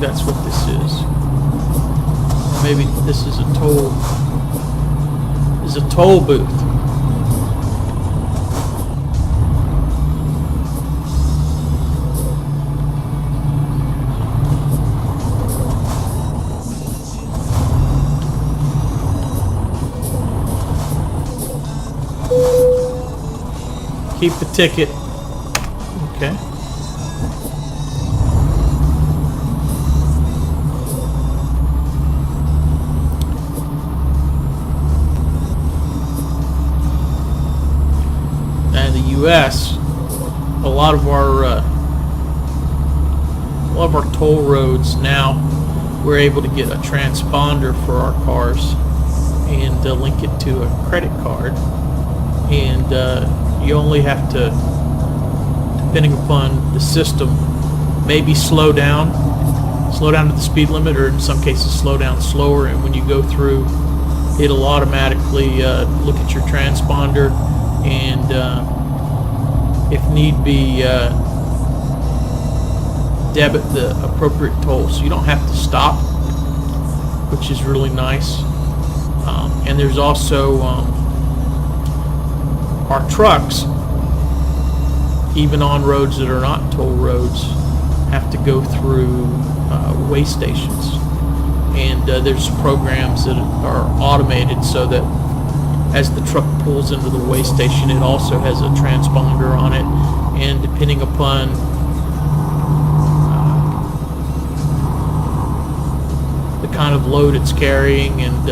think that's what this is. Or maybe this is a toll. This is a toll booth. Keep the ticket. Okay. Now in the U.S., a lot of our toll roads now, we're able to get a transponder for our cars and link it to a credit card, and you only have to, depending upon the system, maybe slow down to the speed limit, or in some cases slow down slower, and when you go through, it'll automatically look at your transponder and if need be debit the appropriate toll, so you don't have to stop, which is really nice. And there's also our trucks, even on roads that are not toll roads, have to go through weigh stations, and there's programs that are automated so that as the truck pulls into the weigh station, it also has a transponder on it, and depending upon the kind of load it's carrying, and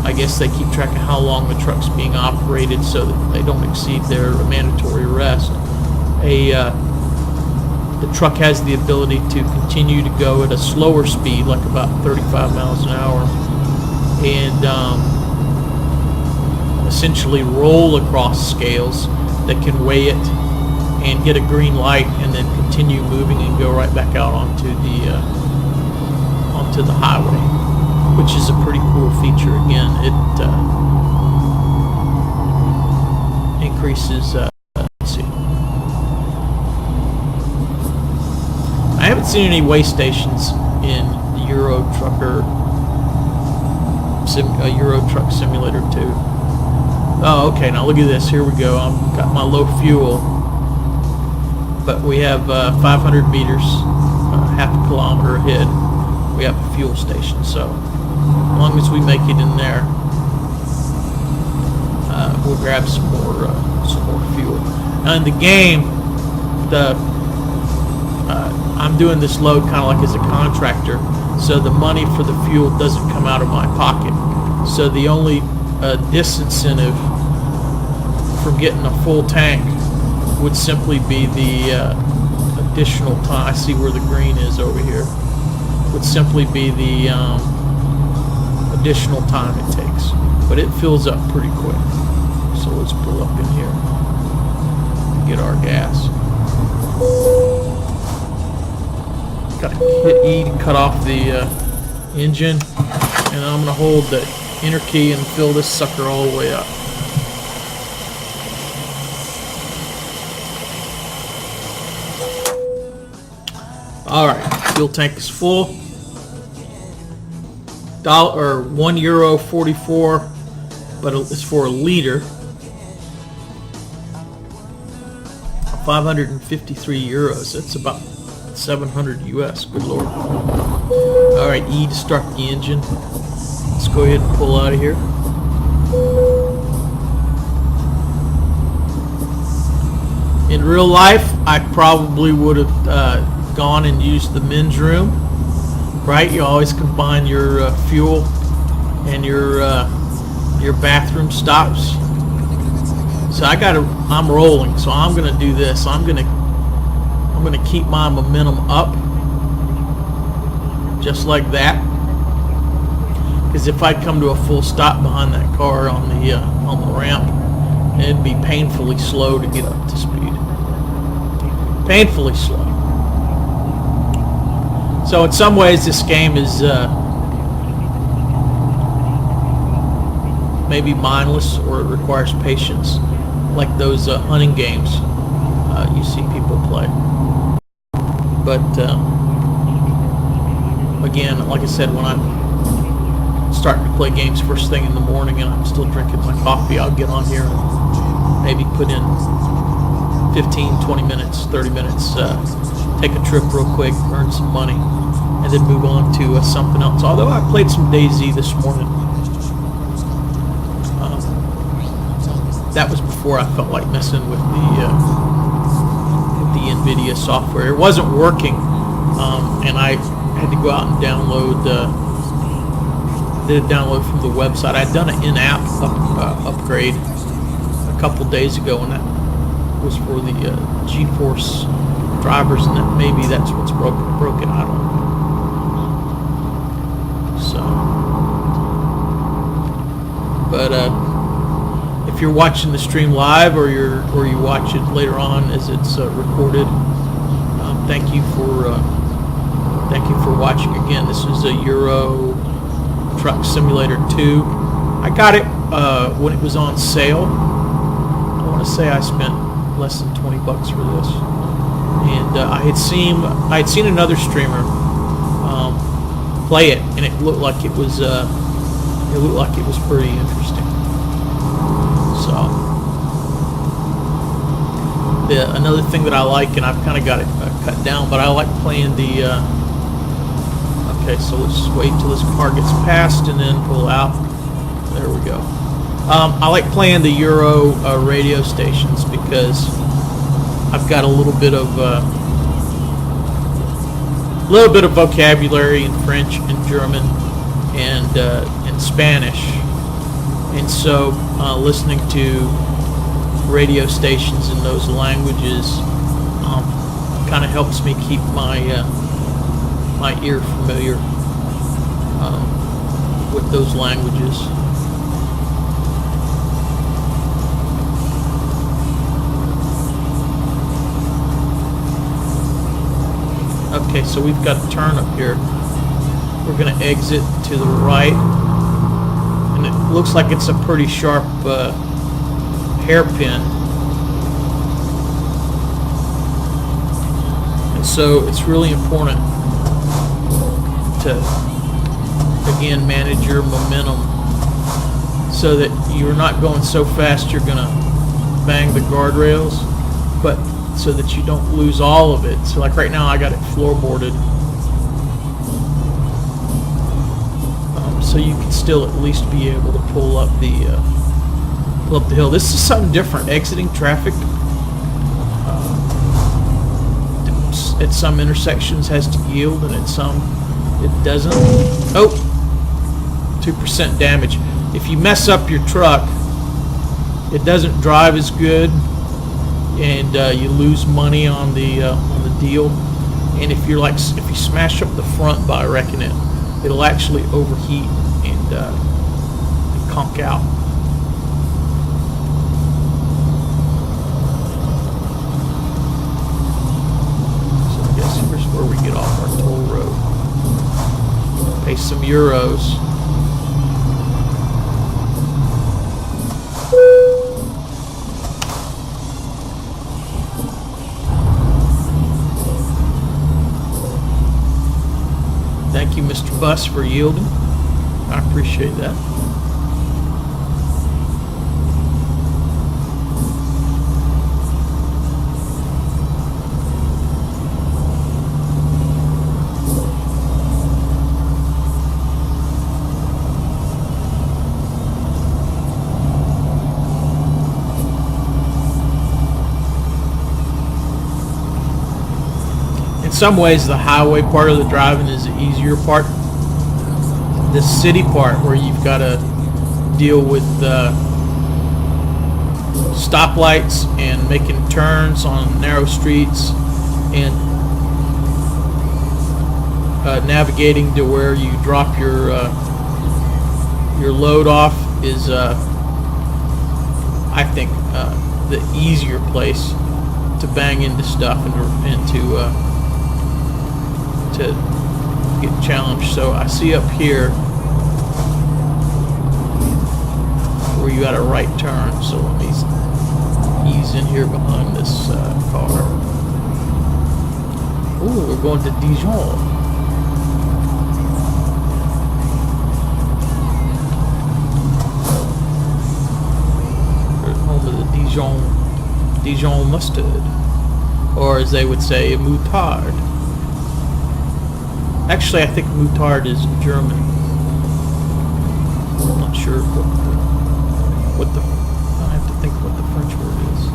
I guess they keep track of how long the truck's being operated so that they don't exceed their mandatory rest. The truck has the ability to continue to go at a slower speed, like about 35 miles an hour, and essentially roll across scales that can weigh it and get a green light, and then continue moving and go right back out onto the highway, which is a pretty cool feature. Again, it increases. Let's see. I haven't seen any weigh stations in the Euro Truck Simulator 2. Oh, okay. Now look at this. Here we go. I've got my low fuel, but we have 500 meters, half a kilometer ahead. We have a fuel station, so as long as we make it in there, we'll grab some more fuel. Now in the game, I'm doing this load kind of like as a contractor, so the money for the fuel doesn't come out of my pocket. So the only disincentive from getting a full tank would simply be the additional time. I see where the green is over here. Would simply be the additional time it takes, but it fills up pretty quick. So let's pull up in here and get our gas. Got to hit E to cut off the engine, and I'm going to hold the enter key and fill this sucker all the way up. Alright, fuel tank is full. €1.44, but it's for a liter. 553 euros. That's about 700 US. Good lord. Alright, E to start the engine. Let's go ahead and pull out of here. In real life, I probably would have gone and used the men's room, right? You always combine your fuel and your bathroom stops. So I'm rolling, so I'm gonna do this. I'm gonna keep my momentum up, just like that. Because if I come to a full stop behind that car on the ramp, it'd be painfully slow to get up to speed. Painfully slow. So in some ways, this game is maybe mindless, or it requires patience, like those hunting games you see people play. But again, like I said, when I'm starting to play games first thing in the morning and I'm still drinking my coffee, I'll get on here and maybe put in 15, 20 minutes, 30 minutes, take a trip real quick, earn some money, and then move on to something else. Although I played some DayZ this morning. That was before I felt like messing with the NVIDIA software. It wasn't working, and I had to go out and download did a download from the website. I'd done an in-app upgrade a couple days ago, and that was for the GeForce drivers, and that maybe that's what's broken. I don't know. So, but if you're watching the stream live, or you watch it later on as it's recorded, thank you for watching again. This is a Euro Truck Simulator 2. I got it when it was on sale. I want to say I spent less than $20 for this, and I had seen another streamer play it, and it looked like it was pretty interesting. So another thing that I like, and I've kind of got it cut down, but I like playing the okay, so let's just wait till this car gets past and then pull out. There we go. I like playing the Euro radio stations because I've got a little bit of vocabulary in French and German and Spanish, and so listening to radio stations in those languages kind of helps me keep my ear familiar with those languages. Okay, so we've got a turn up here. We're going to exit to the right, and it looks like it's a pretty sharp hairpin. And so it's really important to, again, manage your momentum so that you're not going so fast you're going to bang the guardrails, but so that you don't lose all of it. So like right now I got it floorboarded, so you can still at least be able to pull up the hill. This is something different, exiting traffic at some intersections has to yield, and at some it doesn't. Oh, 2% damage. If you mess up your truck, it doesn't drive as good, and you lose money on the deal. And if you smash up the front by wrecking it, it'll actually overheat and conk out. So I guess here's where we get off our toll road. Pay some euros. Thank you, Mr. Bus, for yielding. I appreciate that. In some ways, the highway part of the driving is the easier part. The city part, where you've got to deal with stoplights and making turns on narrow streets and navigating to where you drop your load off, is I think the easier place to bang into stuff and to get challenged. So I see up here where you got a right turn, so let me ease in here behind this car. Ooh, we're going to Dijon. some of the Dijon mustard, or as they would say, moutarde. Actually, I think moutarde is German. I'm not sure what the I have to think what the French word is.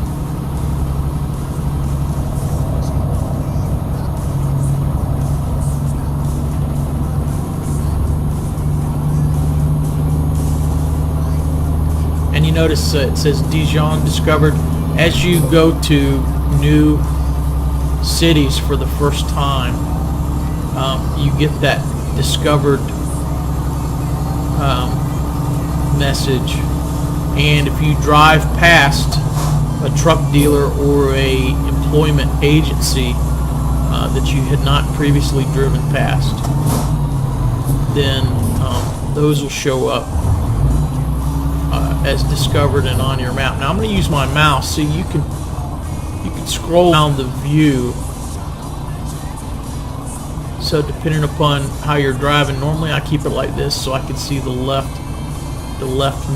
And you notice it says Dijon discovered. As you go to new cities for the first time, you get that discovered message. And if you drive past a truck dealer or a employment agency that you had not previously driven past, then those will show up as discovered and on your map. Now I'm going to use my mouse so you can scroll down the view. So depending upon how you're driving, normally I keep it like this so I can see the left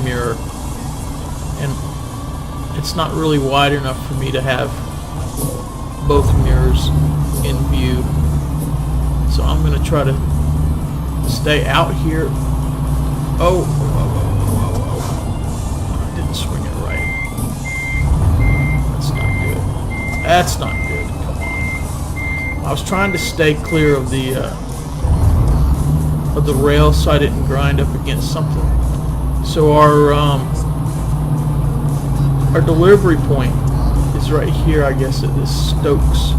mirror, and it's not really wide enough for me to have both mirrors in view. So I'm going to try to stay out here. Oh, I didn't swing it right. That's not good. That's not good. Come on. I was trying to stay clear of the rail so I didn't grind up against something. So our delivery point is right here, I guess, at this Stokes.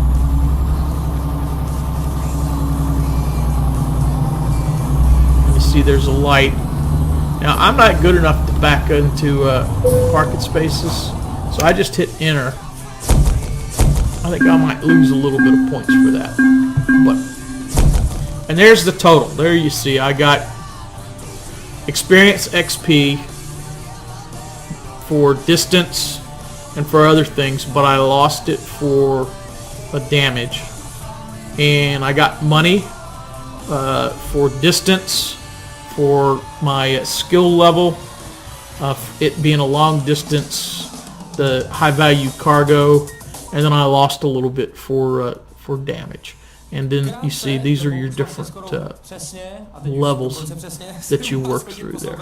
And you see there's a light. Now I'm not good enough to back into parking spaces, so I just hit enter. I think I might lose a little bit of points for that. And there's the total. There you see I got experience XP for distance and for other things, but I lost it for a damage. And I got money for distance, for my skill level, it being a long distance, the high value cargo, and then I lost a little bit for damage. And then you see these are your different levels that you work through there.